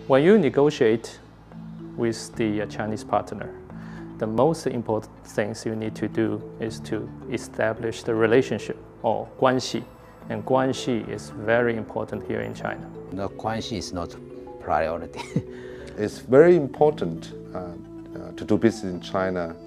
When you negotiate with the Chinese partner, the most important things you need to do is to establish the relationship, or Guanxi. And Guanxi is very important here in China. No, Guanxi is not priority. It's very important to do business in China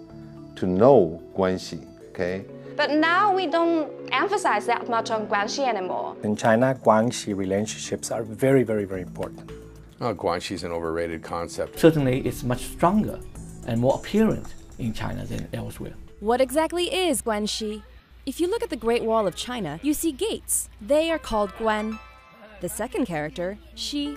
to know Guanxi, okay? But now we don't emphasize that much on Guanxi anymore. In China, Guanxi relationships are very, very, very important. Guanxi is an overrated concept. Certainly, it's much stronger and more apparent in China than elsewhere. What exactly is Guanxi? If you look at the Great Wall of China, you see gates. They are called Guan. The second character, Xi,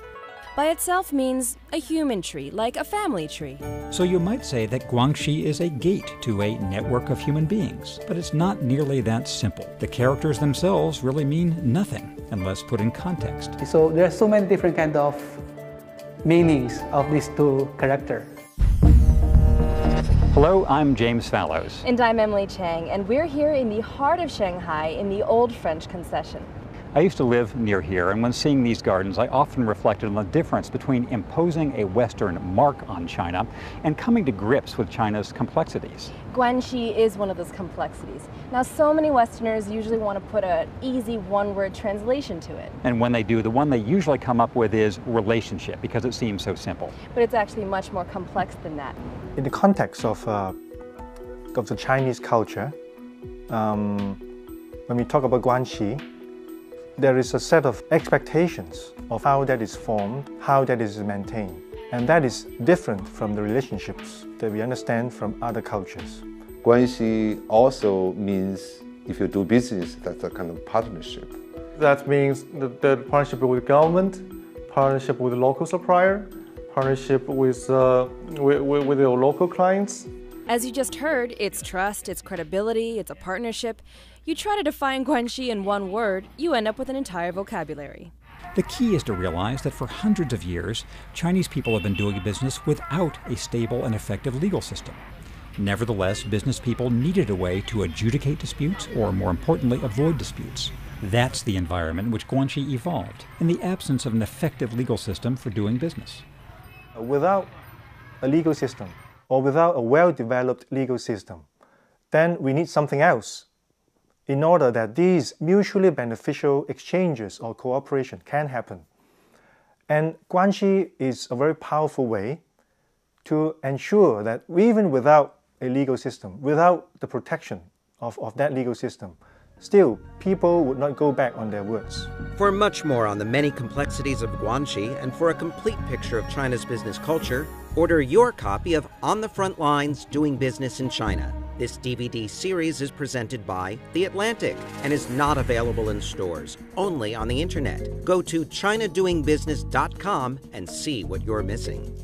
by itself means a human tree, like a family tree. So you might say that Guanxi is a gate to a network of human beings, but it's not nearly that simple. The characters themselves really mean nothing unless put in context. So there are so many different kinds of meanings of these two characters. Hello, I'm James Fallows. And I'm Emily Chang, and we're here in the heart of Shanghai in the old French concession. I used to live near here, and when seeing these gardens, I often reflected on the difference between imposing a Western mark on China and coming to grips with China's complexities. Guanxi is one of those complexities. Now, so many Westerners usually want to put an easy one-word translation to it. And when they do, the one they usually come up with is relationship, because it seems so simple. But it's actually much more complex than that. In the context of the Chinese culture, when we talk about Guanxi, there is a set of expectations of how that is formed, how that is maintained. And that is different from the relationships that we understand from other cultures. Guanxi also means if you do business, that's a kind of partnership. That means the partnership with government, partnership with local supplier, partnership with your local clients. As you just heard, it's trust, it's credibility, it's a partnership. You try to define Guanxi in one word, you end up with an entire vocabulary. The key is to realize that for hundreds of years, Chinese people have been doing business without a stable and effective legal system. Nevertheless, business people needed a way to adjudicate disputes, or more importantly, avoid disputes. That's the environment in which Guanxi evolved, in the absence of an effective legal system for doing business. Without a legal system, or without a well-developed legal system, then we need something else in order that these mutually beneficial exchanges or cooperation can happen. And Guanxi is a very powerful way to ensure that even without a legal system, without the protection of that legal system, still people would not go back on their words. For much more on the many complexities of Guanxi and for a complete picture of China's business culture, order your copy of On the Front Lines, Doing Business in China. This DVD series is presented by The Atlantic and is not available in stores, only on the internet. Go to ChinaDoingBusiness.com and see what you're missing.